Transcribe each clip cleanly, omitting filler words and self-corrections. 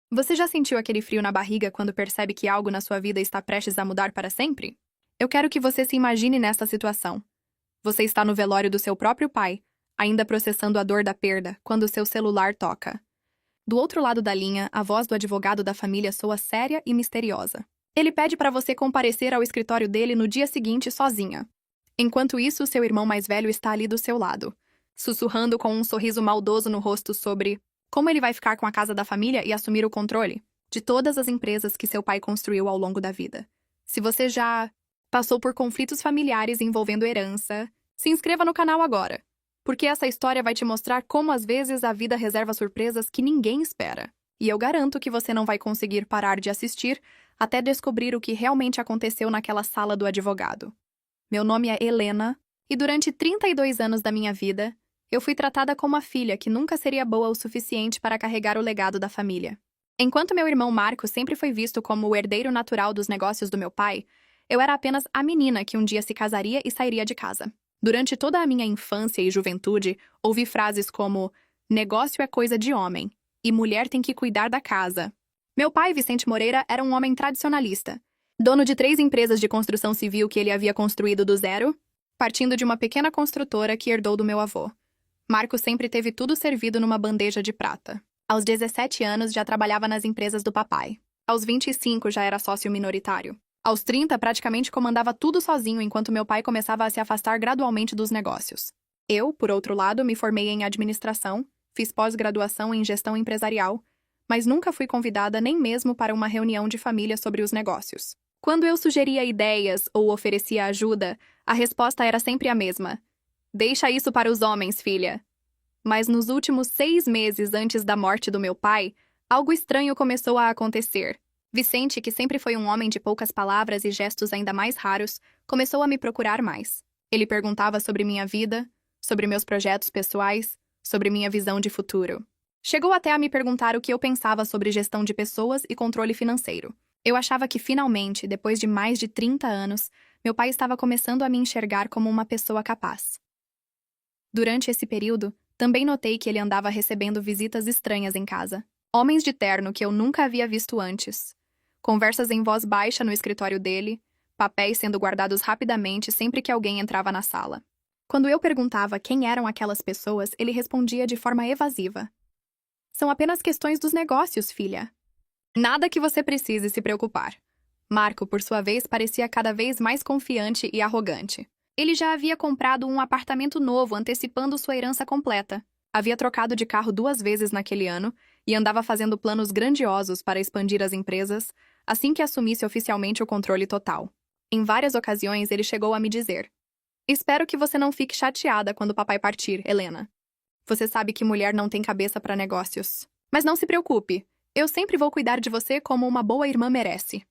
Você já sentiu aquele frio na barriga quando percebe que algo na sua vida está prestes a mudar para sempre? Eu quero que você se imagine nesta situação. Você está no velório do seu próprio pai, ainda processando a dor da perda, quando seu celular toca. Do outro lado da linha, a voz do advogado da família soa séria e misteriosa. Ele pede para você comparecer ao escritório dele no dia seguinte sozinha. Enquanto isso, seu irmão mais velho está ali do seu lado, sussurrando com um sorriso maldoso no rosto sobre como ele vai ficar com a casa da família e assumir o controle de todas as empresas que seu pai construiu ao longo da vida. Se você já passou por conflitos familiares envolvendo herança, se inscreva no canal agora, porque essa história vai te mostrar como às vezes a vida reserva surpresas que ninguém espera. E eu garanto que você não vai conseguir parar de assistir até descobrir o que realmente aconteceu naquela sala do advogado. Meu nome é Helena, e durante 32 anos da minha vida, eu fui tratada como a filha que nunca seria boa o suficiente para carregar o legado da família. Enquanto meu irmão Marco sempre foi visto como o herdeiro natural dos negócios do meu pai, eu era apenas a menina que um dia se casaria e sairia de casa. Durante toda a minha infância e juventude, ouvi frases como negócio é coisa de homem e mulher tem que cuidar da casa. Meu pai, Vicente Moreira, era um homem tradicionalista, dono de 3 empresas de construção civil que ele havia construído do zero, partindo de uma pequena construtora que herdou do meu avô. Marco sempre teve tudo servido numa bandeja de prata. Aos 17 anos já trabalhava nas empresas do papai. Aos 25 já era sócio minoritário. Aos 30 praticamente comandava tudo sozinho enquanto meu pai começava a se afastar gradualmente dos negócios. Eu, por outro lado, me formei em administração, fiz pós-graduação em gestão empresarial, mas nunca fui convidada nem mesmo para uma reunião de família sobre os negócios. Quando eu sugeria ideias ou oferecia ajuda, a resposta era sempre a mesma. Deixa isso para os homens, filha. Mas nos últimos 6 meses antes da morte do meu pai, algo estranho começou a acontecer. Vicente, que sempre foi um homem de poucas palavras e gestos ainda mais raros, começou a me procurar mais. Ele perguntava sobre minha vida, sobre meus projetos pessoais, sobre minha visão de futuro. Chegou até a me perguntar o que eu pensava sobre gestão de pessoas e controle financeiro. Eu achava que finalmente, depois de mais de 30 anos, meu pai estava começando a me enxergar como uma pessoa capaz. Durante esse período, também notei que ele andava recebendo visitas estranhas em casa. Homens de terno que eu nunca havia visto antes. Conversas em voz baixa no escritório dele, papéis sendo guardados rapidamente sempre que alguém entrava na sala. Quando eu perguntava quem eram aquelas pessoas, ele respondia de forma evasiva. São apenas questões dos negócios, filha. Nada que você precise se preocupar. Marco, por sua vez, parecia cada vez mais confiante e arrogante. Ele já havia comprado um apartamento novo, antecipando sua herança completa. Havia trocado de carro 2 vezes naquele ano e andava fazendo planos grandiosos para expandir as empresas assim que assumisse oficialmente o controle total. Em várias ocasiões, ele chegou a me dizer: espero que você não fique chateada quando o papai partir, Helena. Você sabe que mulher não tem cabeça para negócios. Mas não se preocupe, eu sempre vou cuidar de você como uma boa irmã merece.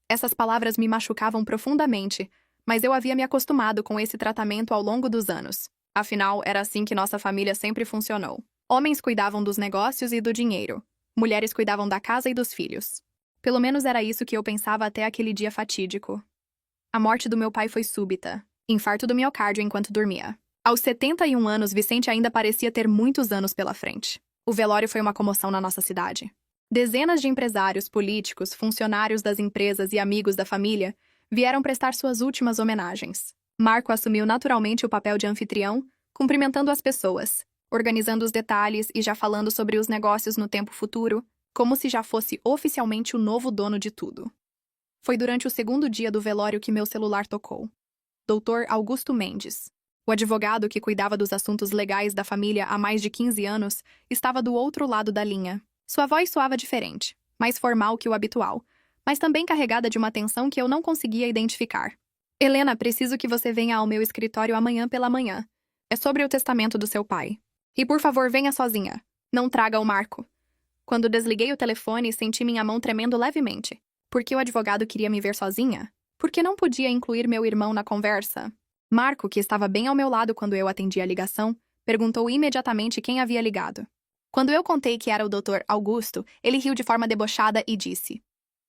Essas palavras me machucavam profundamente, mas eu havia me acostumado com esse tratamento ao longo dos anos. Afinal, era assim que nossa família sempre funcionou. Homens cuidavam dos negócios e do dinheiro. Mulheres cuidavam da casa e dos filhos. Pelo menos era isso que eu pensava até aquele dia fatídico. A morte do meu pai foi súbita. Infarto do miocárdio enquanto dormia. Aos 71 anos, Vicente ainda parecia ter muitos anos pela frente. O velório foi uma comoção na nossa cidade. Dezenas de empresários, políticos, funcionários das empresas e amigos da família vieram prestar suas últimas homenagens. Marco assumiu naturalmente o papel de anfitrião, cumprimentando as pessoas, organizando os detalhes e já falando sobre os negócios no tempo futuro, como se já fosse oficialmente o novo dono de tudo. Foi durante o segundo dia do velório que meu celular tocou. Dr. Augusto Mendes, o advogado que cuidava dos assuntos legais da família há mais de 15 anos, estava do outro lado da linha. Sua voz soava diferente, mais formal que o habitual, mas também carregada de uma tensão que eu não conseguia identificar. Helena, preciso que você venha ao meu escritório amanhã pela manhã. É sobre o testamento do seu pai. E por favor, venha sozinha. Não traga o Marco. Quando desliguei o telefone, senti minha mão tremendo levemente. Por que o advogado queria me ver sozinha? Por que não podia incluir meu irmão na conversa? Marco, que estava bem ao meu lado quando eu atendi a ligação, perguntou imediatamente quem havia ligado. Quando eu contei que era o Dr. Augusto, ele riu de forma debochada e disse: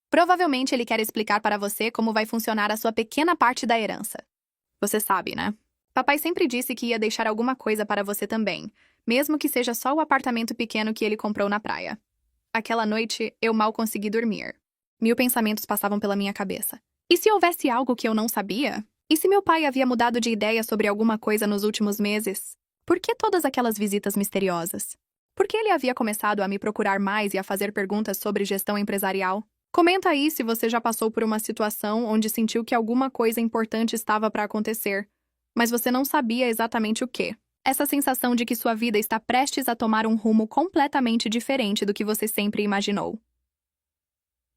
provavelmente ele quer explicar para você como vai funcionar a sua pequena parte da herança. Você sabe, né? Papai sempre disse que ia deixar alguma coisa para você também, mesmo que seja só o apartamento pequeno que ele comprou na praia. Aquela noite, eu mal consegui dormir. 1000 pensamentos passavam pela minha cabeça. E se houvesse algo que eu não sabia? E se meu pai havia mudado de ideia sobre alguma coisa nos últimos meses? Por que todas aquelas visitas misteriosas? Por que ele havia começado a me procurar mais e a fazer perguntas sobre gestão empresarial? Comenta aí se você já passou por uma situação onde sentiu que alguma coisa importante estava para acontecer, mas você não sabia exatamente o quê. Essa sensação de que sua vida está prestes a tomar um rumo completamente diferente do que você sempre imaginou.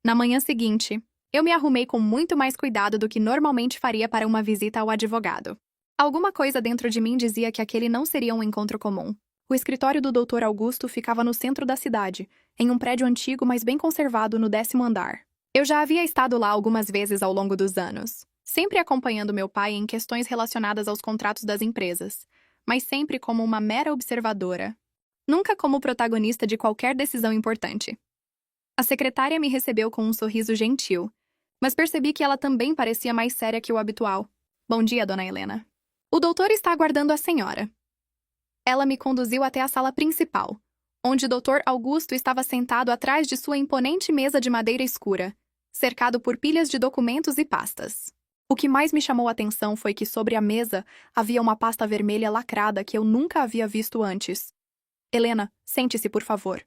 Na manhã seguinte, eu me arrumei com muito mais cuidado do que normalmente faria para uma visita ao advogado. Alguma coisa dentro de mim dizia que aquele não seria um encontro comum. O escritório do Dr. Augusto ficava no centro da cidade, em um prédio antigo, mas bem conservado no 10º andar. Eu já havia estado lá algumas vezes ao longo dos anos, sempre acompanhando meu pai em questões relacionadas aos contratos das empresas, mas sempre como uma mera observadora, nunca como protagonista de qualquer decisão importante. A secretária me recebeu com um sorriso gentil, mas percebi que ela também parecia mais séria que o habitual. Bom dia, dona Helena. O doutor está aguardando a senhora. Ela me conduziu até a sala principal, onde o Dr. Augusto estava sentado atrás de sua imponente mesa de madeira escura, cercado por pilhas de documentos e pastas. O que mais me chamou a atenção foi que sobre a mesa havia uma pasta vermelha lacrada que eu nunca havia visto antes. Helena, sente-se, por favor.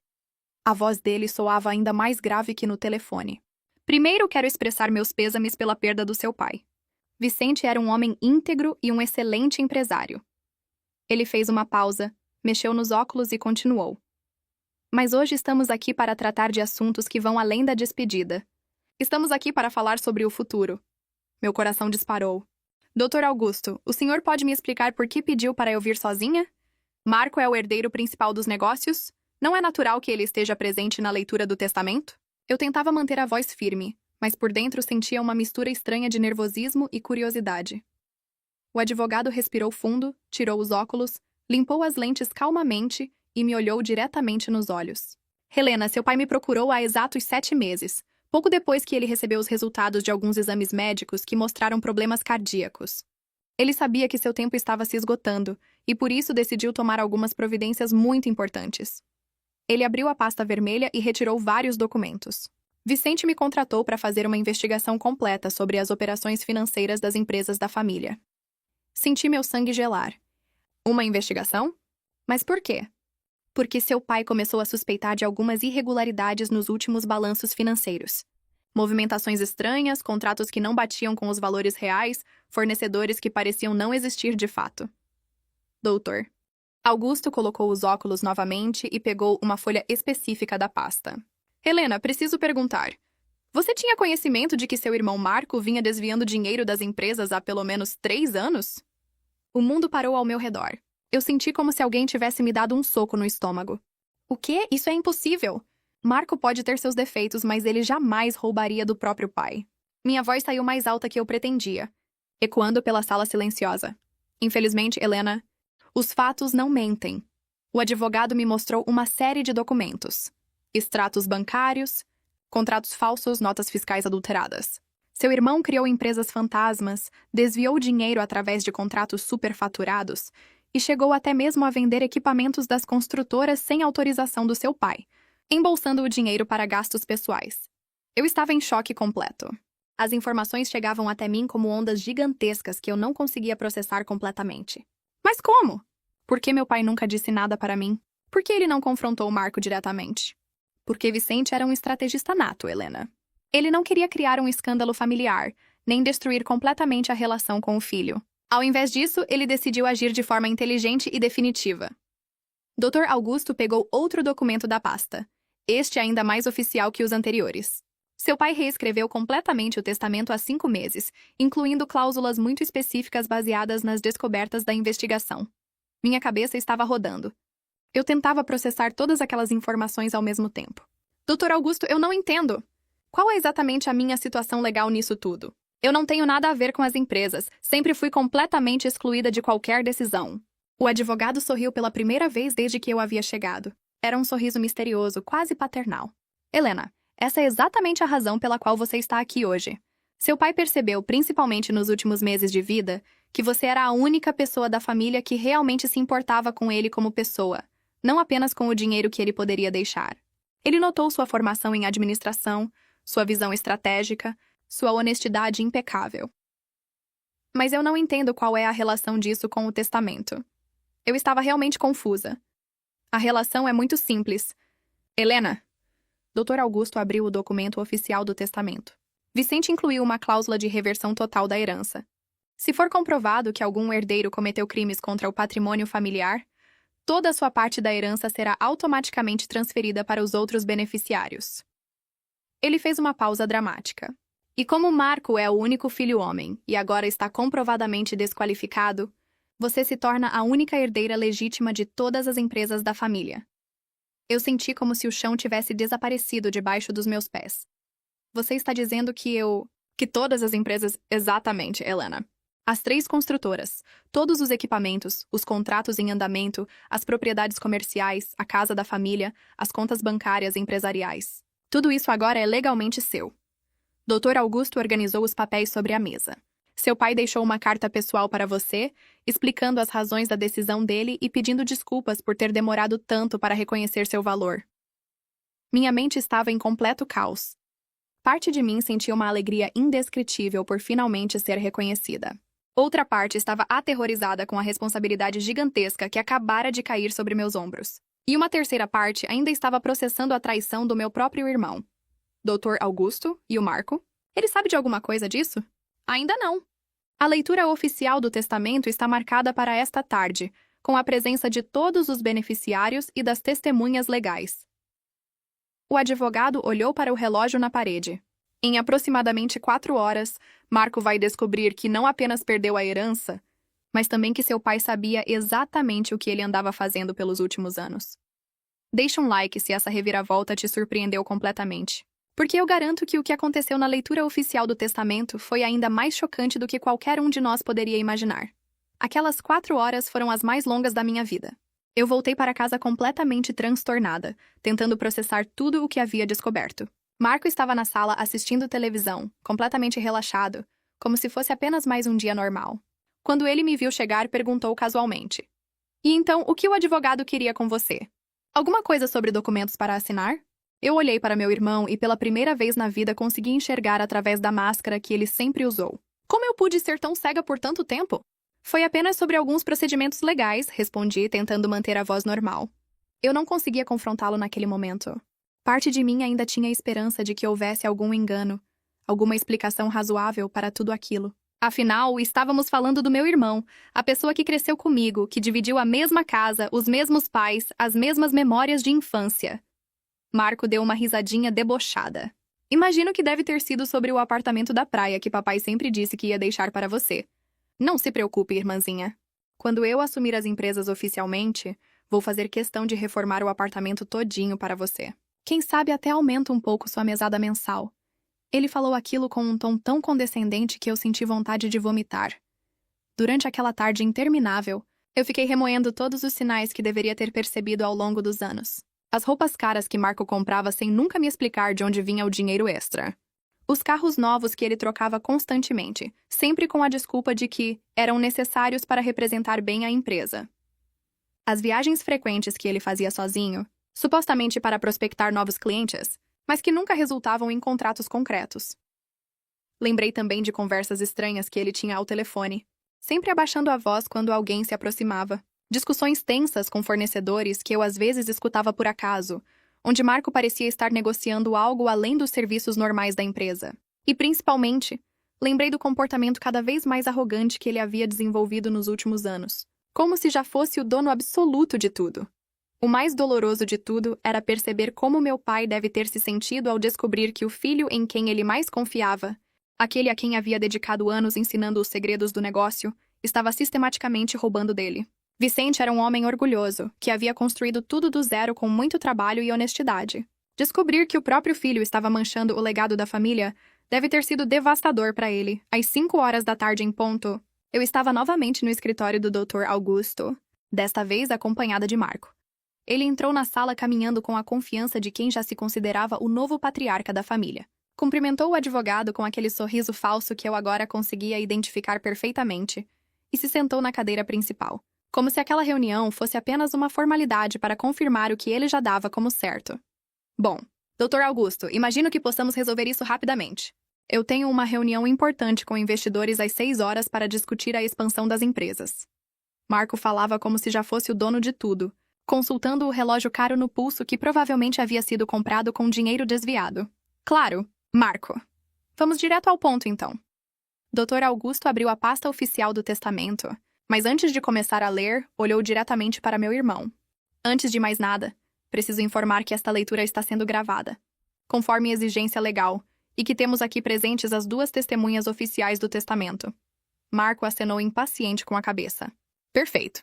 A voz dele soava ainda mais grave que no telefone. Primeiro quero expressar meus pêsames pela perda do seu pai. Vicente era um homem íntegro e um excelente empresário. Ele fez uma pausa, mexeu nos óculos e continuou. Mas hoje estamos aqui para tratar de assuntos que vão além da despedida. Estamos aqui para falar sobre o futuro. Meu coração disparou. Dr. Augusto, o senhor pode me explicar por que pediu para eu vir sozinha? Marco é o herdeiro principal dos negócios? Não é natural que ele esteja presente na leitura do testamento? Eu tentava manter a voz firme, mas por dentro sentia uma mistura estranha de nervosismo e curiosidade. O advogado respirou fundo, tirou os óculos, limpou as lentes calmamente e me olhou diretamente nos olhos. Helena, seu pai me procurou há exatos 7 meses, pouco depois que ele recebeu os resultados de alguns exames médicos que mostraram problemas cardíacos. Ele sabia que seu tempo estava se esgotando e por isso decidiu tomar algumas providências muito importantes. Ele abriu a pasta vermelha e retirou vários documentos. Vicente me contratou para fazer uma investigação completa sobre as operações financeiras das empresas da família. Senti meu sangue gelar. Uma investigação? Mas por quê? Porque seu pai começou a suspeitar de algumas irregularidades nos últimos balanços financeiros. Movimentações estranhas, contratos que não batiam com os valores reais, fornecedores que pareciam não existir de fato. Doutor. Augusto colocou os óculos novamente e pegou uma folha específica da pasta. Helena, preciso perguntar. Você tinha conhecimento de que seu irmão Marco vinha desviando dinheiro das empresas há pelo menos 3 anos? O mundo parou ao meu redor. Eu senti como se alguém tivesse me dado um soco no estômago. O quê? Isso é impossível! Marco pode ter seus defeitos, mas ele jamais roubaria do próprio pai. Minha voz saiu mais alta que eu pretendia, ecoando pela sala silenciosa. Infelizmente, Helena, os fatos não mentem. O advogado me mostrou uma série de documentos. Extratos bancários, contratos falsos, notas fiscais adulteradas. Seu irmão criou empresas fantasmas, desviou dinheiro através de contratos superfaturados e chegou até mesmo a vender equipamentos das construtoras sem autorização do seu pai, embolsando o dinheiro para gastos pessoais. Eu estava em choque completo. As informações chegavam até mim como ondas gigantescas que eu não conseguia processar completamente. Mas como? Por que meu pai nunca disse nada para mim? Por que ele não confrontou Marco diretamente? Porque Vicente era um estrategista nato, Helena. Ele não queria criar um escândalo familiar, nem destruir completamente a relação com o filho. Ao invés disso, ele decidiu agir de forma inteligente e definitiva. Dr. Augusto pegou outro documento da pasta, este ainda mais oficial que os anteriores. Seu pai reescreveu completamente o testamento há 5 meses, incluindo cláusulas muito específicas baseadas nas descobertas da investigação. Minha cabeça estava rodando. Eu tentava processar todas aquelas informações ao mesmo tempo. Dr. Augusto, eu não entendo. Qual é exatamente a minha situação legal nisso tudo? Eu não tenho nada a ver com as empresas. Sempre fui completamente excluída de qualquer decisão. O advogado sorriu pela primeira vez desde que eu havia chegado. Era um sorriso misterioso, quase paternal. Helena, essa é exatamente a razão pela qual você está aqui hoje. Seu pai percebeu, principalmente nos últimos meses de vida, que você era a única pessoa da família que realmente se importava com ele como pessoa, não apenas com o dinheiro que ele poderia deixar. Ele notou sua formação em administração, sua visão estratégica, sua honestidade impecável. Mas eu não entendo qual é a relação disso com o testamento. Eu estava realmente confusa. A relação é muito simples. Helena. Dr. Augusto abriu o documento oficial do testamento. Vicente incluiu uma cláusula de reversão total da herança. Se for comprovado que algum herdeiro cometeu crimes contra o patrimônio familiar, toda a sua parte da herança será automaticamente transferida para os outros beneficiários. Ele fez uma pausa dramática. E como Marco é o único filho homem e agora está comprovadamente desqualificado, você se torna a única herdeira legítima de todas as empresas da família. Eu senti como se o chão tivesse desaparecido debaixo dos meus pés. Você está dizendo que todas as empresas... Exatamente, Helena. As 3 construtoras, todos os equipamentos, os contratos em andamento, as propriedades comerciais, a casa da família, as contas bancárias empresariais. Tudo isso agora é legalmente seu. Dr. Augusto organizou os papéis sobre a mesa. Seu pai deixou uma carta pessoal para você, explicando as razões da decisão dele e pedindo desculpas por ter demorado tanto para reconhecer seu valor. Minha mente estava em completo caos. Parte de mim sentia uma alegria indescritível por finalmente ser reconhecida. Outra parte estava aterrorizada com a responsabilidade gigantesca que acabara de cair sobre meus ombros. E uma terceira parte ainda estava processando a traição do meu próprio irmão. Dr. Augusto e o Marco? Ele sabe de alguma coisa disso? Ainda não. A leitura oficial do testamento está marcada para esta tarde, com a presença de todos os beneficiários e das testemunhas legais. O advogado olhou para o relógio na parede. Em aproximadamente 4 horas, Marco vai descobrir que não apenas perdeu a herança, mas também que seu pai sabia exatamente o que ele andava fazendo pelos últimos anos. Deixa um like se essa reviravolta te surpreendeu completamente. Porque eu garanto que o que aconteceu na leitura oficial do testamento foi ainda mais chocante do que qualquer um de nós poderia imaginar. Aquelas 4 horas foram as mais longas da minha vida. Eu voltei para casa completamente transtornada, tentando processar tudo o que havia descoberto. Marco estava na sala assistindo televisão, completamente relaxado, como se fosse apenas mais um dia normal. Quando ele me viu chegar, perguntou casualmente: "E então, o que o advogado queria com você? Alguma coisa sobre documentos para assinar?" Eu olhei para meu irmão e pela primeira vez na vida consegui enxergar através da máscara que ele sempre usou. Como eu pude ser tão cega por tanto tempo? Foi apenas sobre alguns procedimentos legais, respondi, tentando manter a voz normal. Eu não conseguia confrontá-lo naquele momento. Parte de mim ainda tinha a esperança de que houvesse algum engano, alguma explicação razoável para tudo aquilo. Afinal, estávamos falando do meu irmão, a pessoa que cresceu comigo, que dividiu a mesma casa, os mesmos pais, as mesmas memórias de infância. Marco deu uma risadinha debochada. Imagino que deve ter sido sobre o apartamento da praia que papai sempre disse que ia deixar para você. Não se preocupe, irmãzinha. Quando eu assumir as empresas oficialmente, vou fazer questão de reformar o apartamento todinho para você. Quem sabe até aumenta um pouco sua mesada mensal. Ele falou aquilo com um tom tão condescendente que eu senti vontade de vomitar. Durante aquela tarde interminável, eu fiquei remoendo todos os sinais que deveria ter percebido ao longo dos anos. As roupas caras que Marco comprava sem nunca me explicar de onde vinha o dinheiro extra. Os carros novos que ele trocava constantemente, sempre com a desculpa de que eram necessários para representar bem a empresa. As viagens frequentes que ele fazia sozinho, supostamente para prospectar novos clientes, mas que nunca resultavam em contratos concretos. Lembrei também de conversas estranhas que ele tinha ao telefone, sempre abaixando a voz quando alguém se aproximava. Discussões tensas com fornecedores que eu às vezes escutava por acaso, onde Marco parecia estar negociando algo além dos serviços normais da empresa. E, principalmente, lembrei do comportamento cada vez mais arrogante que ele havia desenvolvido nos últimos anos, como se já fosse o dono absoluto de tudo. O mais doloroso de tudo era perceber como meu pai deve ter se sentido ao descobrir que o filho em quem ele mais confiava, aquele a quem havia dedicado anos ensinando os segredos do negócio, estava sistematicamente roubando dele. Vicente era um homem orgulhoso, que havia construído tudo do zero com muito trabalho e honestidade. Descobrir que o próprio filho estava manchando o legado da família deve ter sido devastador para ele. Às 5 horas da tarde em ponto, eu estava novamente no escritório do Dr. Augusto, desta vez acompanhada de Marco. Ele entrou na sala caminhando com a confiança de quem já se considerava o novo patriarca da família. Cumprimentou o advogado com aquele sorriso falso que eu agora conseguia identificar perfeitamente e se sentou na cadeira principal, como se aquela reunião fosse apenas uma formalidade para confirmar o que ele já dava como certo. Bom, Dr. Augusto, imagino que possamos resolver isso rapidamente. Eu tenho uma reunião importante com investidores às 6 horas para discutir a expansão das empresas. Marco falava como se já fosse o dono de tudo, consultando o relógio caro no pulso que provavelmente havia sido comprado com dinheiro desviado. Claro, Marco. Vamos direto ao ponto, então. Dr. Augusto abriu a pasta oficial do testamento, mas antes de começar a ler, olhou diretamente para meu irmão. Antes de mais nada, preciso informar que esta leitura está sendo gravada, conforme exigência legal, e que temos aqui presentes as 2 testemunhas oficiais do testamento. Marco acenou impaciente com a cabeça. Perfeito.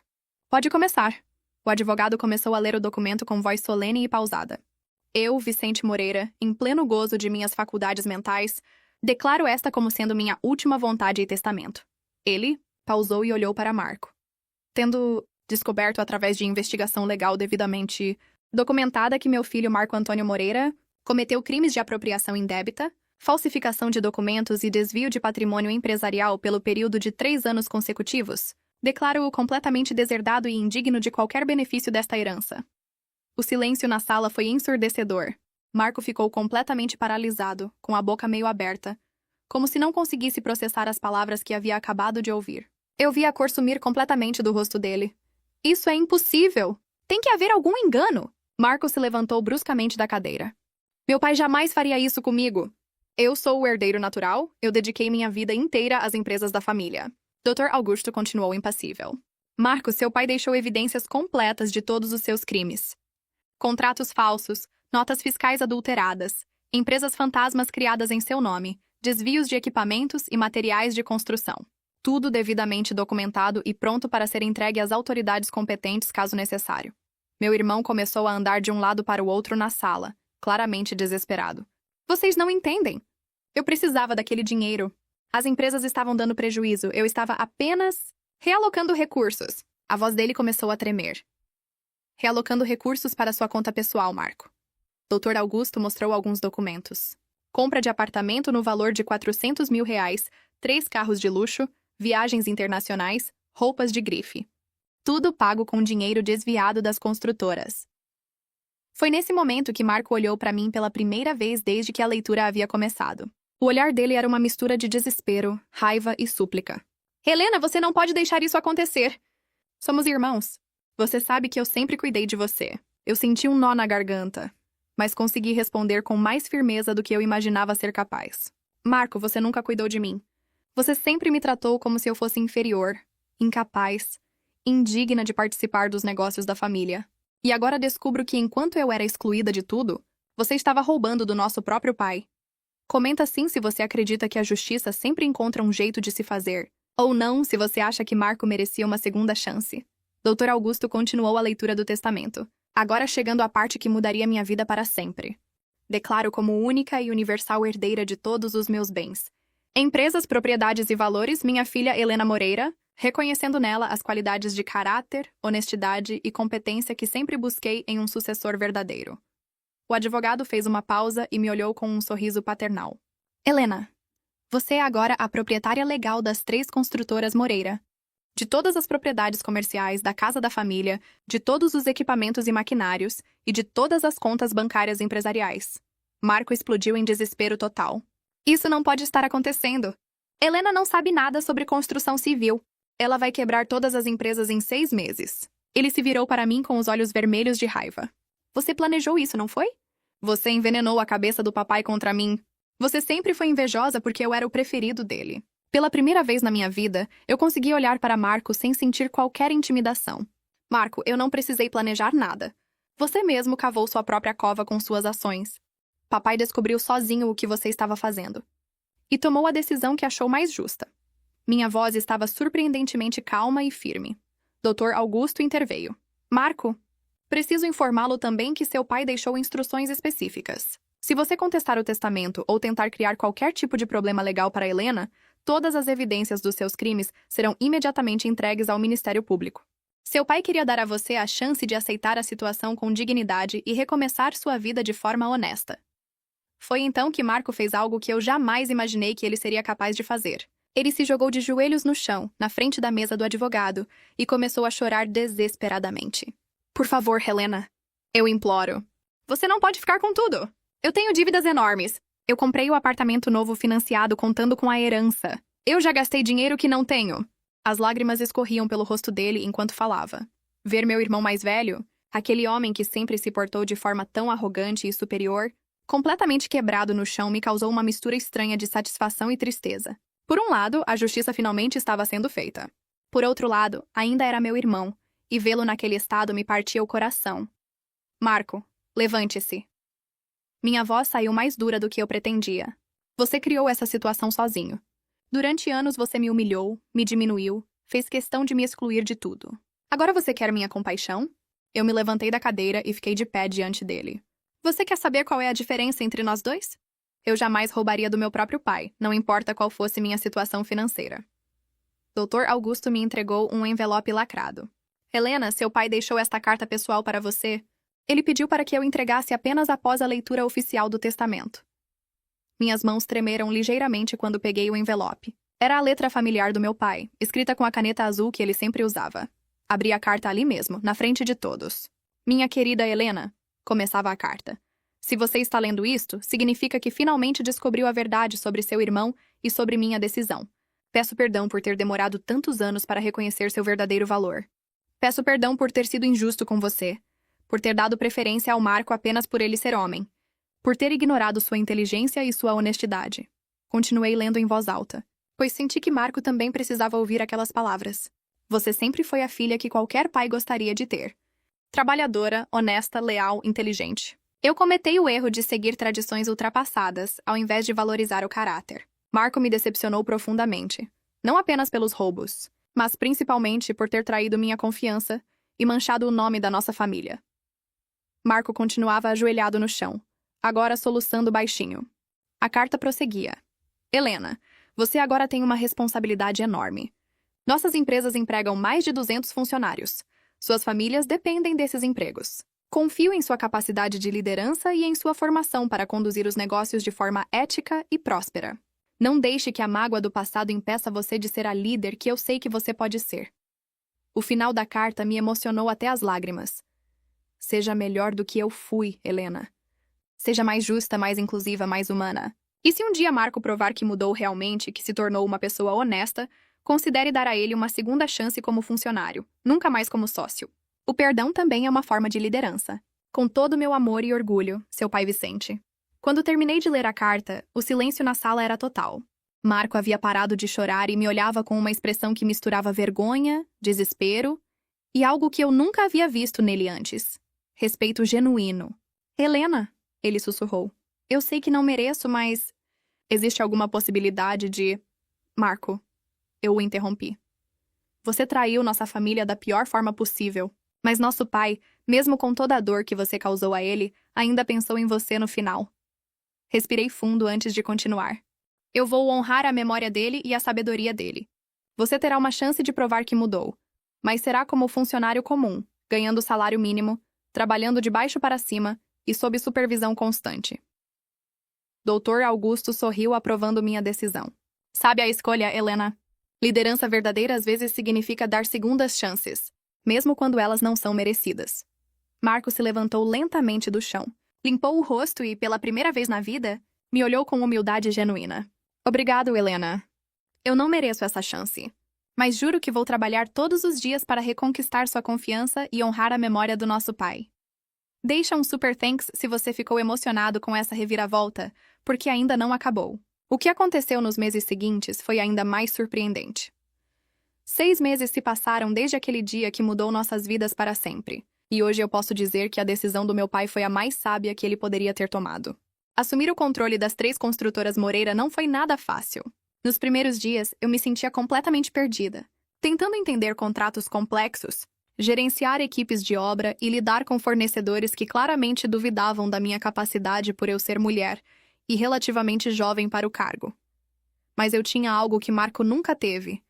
Pode começar. O advogado começou a ler o documento com voz solene e pausada. Eu, Vicente Moreira, em pleno gozo de minhas faculdades mentais, declaro esta como sendo minha última vontade e testamento. Ele pausou e olhou para Marco. Tendo descoberto através de investigação legal devidamente documentada que meu filho Marco Antônio Moreira cometeu crimes de apropriação indébita, falsificação de documentos e desvio de patrimônio empresarial pelo período de 3 anos consecutivos, declaro-o completamente deserdado e indigno de qualquer benefício desta herança. O silêncio na sala foi ensurdecedor. Marco ficou completamente paralisado, com a boca meio aberta, como se não conseguisse processar as palavras que havia acabado de ouvir. Eu vi a cor sumir completamente do rosto dele. Isso é impossível! Tem que haver algum engano! Marco se levantou bruscamente da cadeira. Meu pai jamais faria isso comigo. Eu sou o herdeiro natural, eu dediquei minha vida inteira às empresas da família. Dr. Augusto continuou impassível. Marco, seu pai deixou evidências completas de todos os seus crimes. Contratos falsos, notas fiscais adulteradas, empresas fantasmas criadas em seu nome, desvios de equipamentos e materiais de construção. Tudo devidamente documentado e pronto para ser entregue às autoridades competentes caso necessário. Meu irmão começou a andar de um lado para o outro na sala, claramente desesperado. Vocês não entendem. Eu precisava daquele dinheiro. As empresas estavam dando prejuízo, eu estava apenas realocando recursos. A voz dele começou a tremer. Realocando recursos para sua conta pessoal, Marco. Dr. Augusto mostrou alguns documentos. Compra de apartamento no valor de R$ 400 mil, 3 carros de luxo, viagens internacionais, roupas de grife. Tudo pago com dinheiro desviado das construtoras. Foi nesse momento que Marco olhou para mim pela primeira vez desde que a leitura havia começado. O olhar dele era uma mistura de desespero, raiva e súplica. Helena, você não pode deixar isso acontecer. Somos irmãos. Você sabe que eu sempre cuidei de você. Eu senti um nó na garganta, mas consegui responder com mais firmeza do que eu imaginava ser capaz. Marco, você nunca cuidou de mim. Você sempre me tratou como se eu fosse inferior, incapaz, indigna de participar dos negócios da família. E agora descubro que enquanto eu era excluída de tudo, você estava roubando do nosso próprio pai. Comenta sim se você acredita que a justiça sempre encontra um jeito de se fazer, ou não se você acha que Marco merecia uma segunda chance. Dr. Augusto continuou a leitura do testamento, agora chegando à parte que mudaria minha vida para sempre. Declaro como única e universal herdeira de todos os meus bens. Empresas, propriedades e valores, minha filha Helena Moreira, reconhecendo nela as qualidades de caráter, honestidade e competência que sempre busquei em um sucessor verdadeiro. O advogado fez uma pausa e me olhou com um sorriso paternal. Helena, você é agora a proprietária legal das 3 construtoras Moreira. De todas as propriedades comerciais da casa da família, de todos os equipamentos e maquinários e de todas as contas bancárias empresariais. Marco explodiu em desespero total. Isso não pode estar acontecendo. Helena não sabe nada sobre construção civil. Ela vai quebrar todas as empresas em 6 meses. Ele se virou para mim com os olhos vermelhos de raiva. Você planejou isso, não foi? Você envenenou a cabeça do papai contra mim. Você sempre foi invejosa porque eu era o preferido dele. Pela primeira vez na minha vida, eu consegui olhar para Marco sem sentir qualquer intimidação. Marco, eu não precisei planejar nada. Você mesmo cavou sua própria cova com suas ações. Papai descobriu sozinho o que você estava fazendo. E tomou a decisão que achou mais justa. Minha voz estava surpreendentemente calma e firme. Dr. Augusto interveio. Marco, preciso informá-lo também que seu pai deixou instruções específicas. Se você contestar o testamento ou tentar criar qualquer tipo de problema legal para Helena, todas as evidências dos seus crimes serão imediatamente entregues ao Ministério Público. Seu pai queria dar a você a chance de aceitar a situação com dignidade e recomeçar sua vida de forma honesta. Foi então que Marco fez algo que eu jamais imaginei que ele seria capaz de fazer. Ele se jogou de joelhos no chão, na frente da mesa do advogado, e começou a chorar desesperadamente. Por favor, Helena. Eu imploro. Você não pode ficar com tudo. Eu tenho dívidas enormes. Eu comprei o apartamento novo financiado contando com a herança. Eu já gastei dinheiro que não tenho. As lágrimas escorriam pelo rosto dele enquanto falava. Ver meu irmão mais velho, aquele homem que sempre se portou de forma tão arrogante e superior, completamente quebrado no chão, me causou uma mistura estranha de satisfação e tristeza. Por um lado, a justiça finalmente estava sendo feita. Por outro lado, ainda era meu irmão, e vê-lo naquele estado me partia o coração. Marco, levante-se. Minha voz saiu mais dura do que eu pretendia. Você criou essa situação sozinho. Durante anos você me humilhou, me diminuiu, fez questão de me excluir de tudo. Agora você quer minha compaixão? Eu me levantei da cadeira e fiquei de pé diante dele. Você quer saber qual é a diferença entre nós dois? Eu jamais roubaria do meu próprio pai, não importa qual fosse minha situação financeira. Dr. Augusto me entregou um envelope lacrado. Helena, seu pai deixou esta carta pessoal para você. Ele pediu para que eu entregasse apenas após a leitura oficial do testamento. Minhas mãos tremeram ligeiramente quando peguei o envelope. Era a letra familiar do meu pai, escrita com a caneta azul que ele sempre usava. Abri a carta ali mesmo, na frente de todos. Minha querida Helena, começava a carta. Se você está lendo isto, significa que finalmente descobriu a verdade sobre seu irmão e sobre minha decisão. Peço perdão por ter demorado tantos anos para reconhecer seu verdadeiro valor. Peço perdão por ter sido injusto com você, por ter dado preferência ao Marco apenas por ele ser homem, por ter ignorado sua inteligência e sua honestidade. Continuei lendo em voz alta, pois senti que Marco também precisava ouvir aquelas palavras. Você sempre foi a filha que qualquer pai gostaria de ter. Trabalhadora, honesta, leal, inteligente. Eu cometei o erro de seguir tradições ultrapassadas, ao invés de valorizar o caráter. Marco me decepcionou profundamente. Não apenas pelos roubos, mas principalmente por ter traído minha confiança e manchado o nome da nossa família. Marco continuava ajoelhado no chão, agora soluçando baixinho. A carta prosseguia. Helena, você agora tem uma responsabilidade enorme. Nossas empresas empregam mais de 200 funcionários. Suas famílias dependem desses empregos. Confio em sua capacidade de liderança e em sua formação para conduzir os negócios de forma ética e próspera. Não deixe que a mágoa do passado impeça você de ser a líder que eu sei que você pode ser. O final da carta me emocionou até as lágrimas. Seja melhor do que eu fui, Helena. Seja mais justa, mais inclusiva, mais humana. E se um dia Marco provar que mudou realmente, que se tornou uma pessoa honesta, considere dar a ele uma segunda chance como funcionário, nunca mais como sócio. O perdão também é uma forma de liderança. Com todo o meu amor e orgulho, seu pai Vicente. Quando terminei de ler a carta, o silêncio na sala era total. Marco havia parado de chorar e me olhava com uma expressão que misturava vergonha, desespero e algo que eu nunca havia visto nele antes. Respeito genuíno. Helena, ele sussurrou. Eu sei que não mereço, mas... Existe alguma possibilidade de... Marco, eu o interrompi. Você traiu nossa família da pior forma possível. Mas nosso pai, mesmo com toda a dor que você causou a ele, ainda pensou em você no final. Respirei fundo antes de continuar. Eu vou honrar a memória dele e a sabedoria dele. Você terá uma chance de provar que mudou, mas será como funcionário comum, ganhando salário mínimo, trabalhando de baixo para cima e sob supervisão constante. Dr. Augusto sorriu aprovando minha decisão. Sabe a escolha, Helena? Liderança verdadeira às vezes significa dar segundas chances, mesmo quando elas não são merecidas. Marco se levantou lentamente do chão, limpou o rosto e, pela primeira vez na vida, me olhou com humildade genuína. Obrigado, Helena. Eu não mereço essa chance, mas juro que vou trabalhar todos os dias para reconquistar sua confiança e honrar a memória do nosso pai. Deixa um super thanks se você ficou emocionado com essa reviravolta, porque ainda não acabou. O que aconteceu nos meses seguintes foi ainda mais surpreendente. 6 meses se passaram desde aquele dia que mudou nossas vidas para sempre, e hoje eu posso dizer que a decisão do meu pai foi a mais sábia que ele poderia ter tomado. Assumir o controle das 3 construtoras Moreira não foi nada fácil. Nos primeiros dias, eu me sentia completamente perdida, tentando entender contratos complexos, gerenciar equipes de obra e lidar com fornecedores que claramente duvidavam da minha capacidade por eu ser mulher e relativamente jovem para o cargo. Mas eu tinha algo que Marco nunca teve: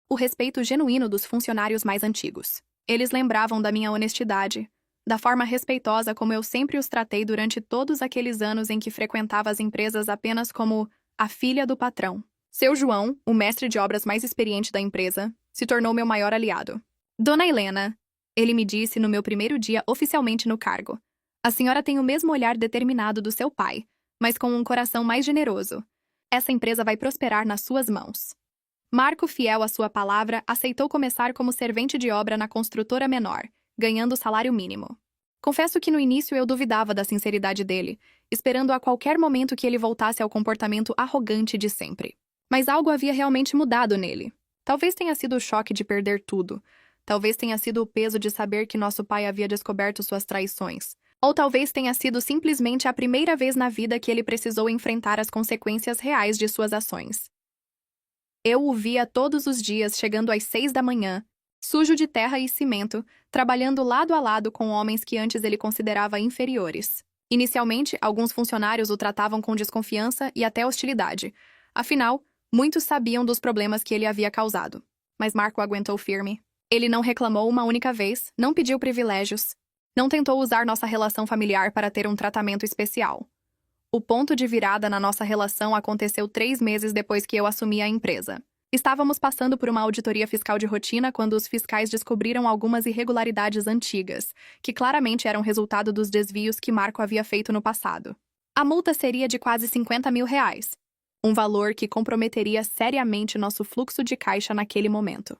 o respeito genuíno dos funcionários mais antigos. Eles lembravam da minha honestidade, da forma respeitosa como eu sempre os tratei durante todos aqueles anos em que frequentava as empresas apenas como a filha do patrão. Seu João, o mestre de obras mais experiente da empresa, se tornou meu maior aliado. Dona Helena, ele me disse no meu primeiro dia oficialmente no cargo, A senhora tem o mesmo olhar determinado do seu pai, mas com um coração mais generoso. Essa empresa vai prosperar nas suas mãos. Marco, fiel à sua palavra, aceitou começar como servente de obra na construtora menor, ganhando o salário mínimo. Confesso que no início eu duvidava da sinceridade dele, esperando a qualquer momento que ele voltasse ao comportamento arrogante de sempre. Mas algo havia realmente mudado nele. Talvez tenha sido o choque de perder tudo. Talvez tenha sido o peso de saber que nosso pai havia descoberto suas traições. Ou talvez tenha sido simplesmente a primeira vez na vida que ele precisou enfrentar as consequências reais de suas ações. Eu o via todos os dias chegando às 6 da manhã, sujo de terra e cimento, trabalhando lado a lado com homens que antes ele considerava inferiores. Inicialmente, alguns funcionários o tratavam com desconfiança e até hostilidade. Afinal, muitos sabiam dos problemas que ele havia causado. Mas Marco aguentou firme. Ele não reclamou uma única vez, não pediu privilégios, não tentou usar nossa relação familiar para ter um tratamento especial. O ponto de virada na nossa relação aconteceu 3 meses depois que eu assumi a empresa. Estávamos passando por uma auditoria fiscal de rotina quando os fiscais descobriram algumas irregularidades antigas, que claramente eram resultado dos desvios que Marco havia feito no passado. A multa seria de quase R$50 mil, um valor que comprometeria seriamente nosso fluxo de caixa naquele momento.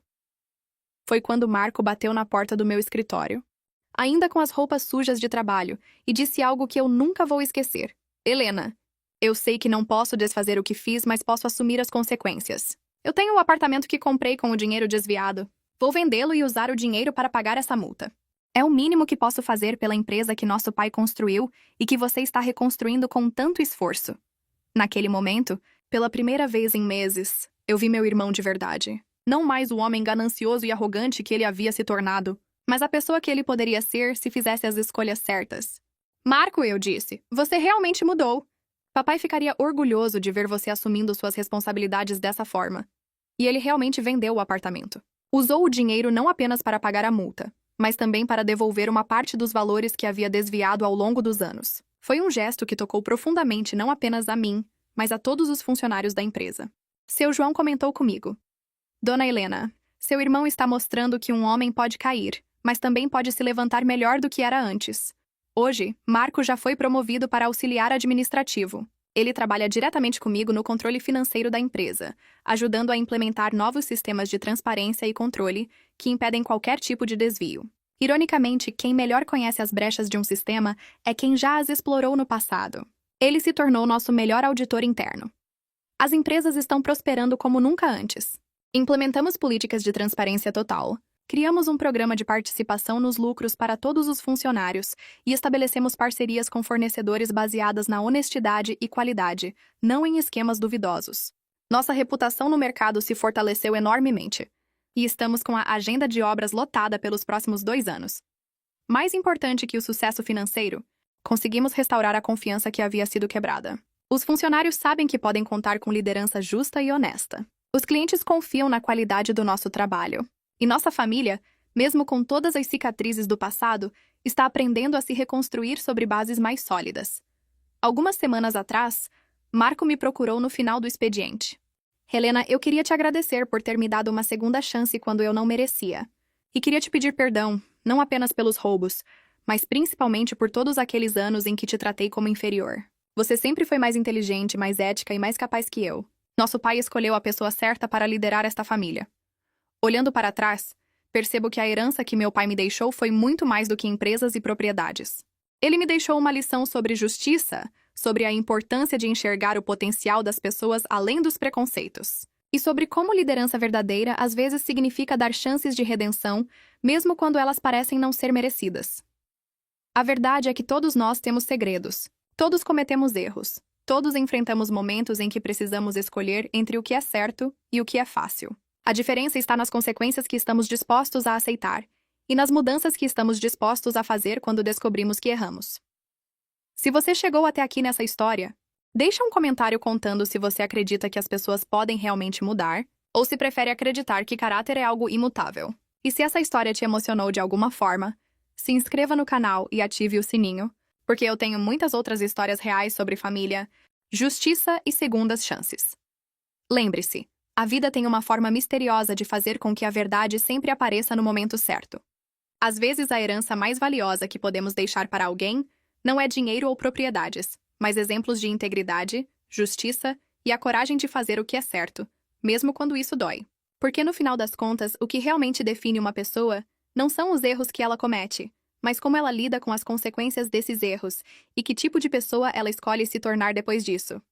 Foi quando Marco bateu na porta do meu escritório, ainda com as roupas sujas de trabalho, e disse algo que eu nunca vou esquecer. Helena, eu sei que não posso desfazer o que fiz, mas posso assumir as consequências. Eu tenho o apartamento que comprei com o dinheiro desviado. Vou vendê-lo e usar o dinheiro para pagar essa multa. É o mínimo que posso fazer pela empresa que nosso pai construiu e que você está reconstruindo com tanto esforço. Naquele momento, pela primeira vez em meses, eu vi meu irmão de verdade. Não mais o homem ganancioso e arrogante que ele havia se tornado, mas a pessoa que ele poderia ser se fizesse as escolhas certas. Marco, eu disse, você realmente mudou. Papai ficaria orgulhoso de ver você assumindo suas responsabilidades dessa forma. E ele realmente vendeu o apartamento. Usou o dinheiro não apenas para pagar a multa, mas também para devolver uma parte dos valores que havia desviado ao longo dos anos. Foi um gesto que tocou profundamente não apenas a mim, mas a todos os funcionários da empresa. Seu João comentou comigo. Dona Helena, seu irmão está mostrando que um homem pode cair, mas também pode se levantar melhor do que era antes. Hoje, Marco já foi promovido para auxiliar administrativo. Ele trabalha diretamente comigo no controle financeiro da empresa, ajudando a implementar novos sistemas de transparência e controle que impedem qualquer tipo de desvio. Ironicamente, quem melhor conhece as brechas de um sistema é quem já as explorou no passado. Ele se tornou nosso melhor auditor interno. As empresas estão prosperando como nunca antes. Implementamos políticas de transparência total, criamos um programa de participação nos lucros para todos os funcionários e estabelecemos parcerias com fornecedores baseadas na honestidade e qualidade, não em esquemas duvidosos. Nossa reputação no mercado se fortaleceu enormemente e estamos com a agenda de obras lotada pelos próximos 2 anos. Mais importante que o sucesso financeiro, conseguimos restaurar a confiança que havia sido quebrada. Os funcionários sabem que podem contar com liderança justa e honesta. Os clientes confiam na qualidade do nosso trabalho. E nossa família, mesmo com todas as cicatrizes do passado, está aprendendo a se reconstruir sobre bases mais sólidas. Algumas semanas atrás, Marco me procurou no final do expediente. Helena, eu queria te agradecer por ter me dado uma segunda chance quando eu não merecia. E queria te pedir perdão, não apenas pelos roubos, mas principalmente por todos aqueles anos em que te tratei como inferior. Você sempre foi mais inteligente, mais ética e mais capaz que eu. Nosso pai escolheu a pessoa certa para liderar esta família. Olhando para trás, percebo que a herança que meu pai me deixou foi muito mais do que empresas e propriedades. Ele me deixou uma lição sobre justiça, sobre a importância de enxergar o potencial das pessoas além dos preconceitos, e sobre como liderança verdadeira às vezes significa dar chances de redenção, mesmo quando elas parecem não ser merecidas. A verdade é que todos nós temos segredos, todos cometemos erros, todos enfrentamos momentos em que precisamos escolher entre o que é certo e o que é fácil. A diferença está nas consequências que estamos dispostos a aceitar e nas mudanças que estamos dispostos a fazer quando descobrimos que erramos. Se você chegou até aqui nessa história, deixa um comentário contando se você acredita que as pessoas podem realmente mudar ou se prefere acreditar que caráter é algo imutável. E se essa história te emocionou de alguma forma, se inscreva no canal e ative o sininho, porque eu tenho muitas outras histórias reais sobre família, justiça e segundas chances. Lembre-se, a vida tem uma forma misteriosa de fazer com que a verdade sempre apareça no momento certo. Às vezes, a herança mais valiosa que podemos deixar para alguém Não é dinheiro ou propriedades, mas exemplos de integridade, justiça e a coragem de fazer o que é certo, mesmo quando isso dói. Porque no final das contas, o que realmente define uma pessoa não são os erros que ela comete, mas como ela lida com as consequências desses erros e que tipo de pessoa ela escolhe se tornar depois disso.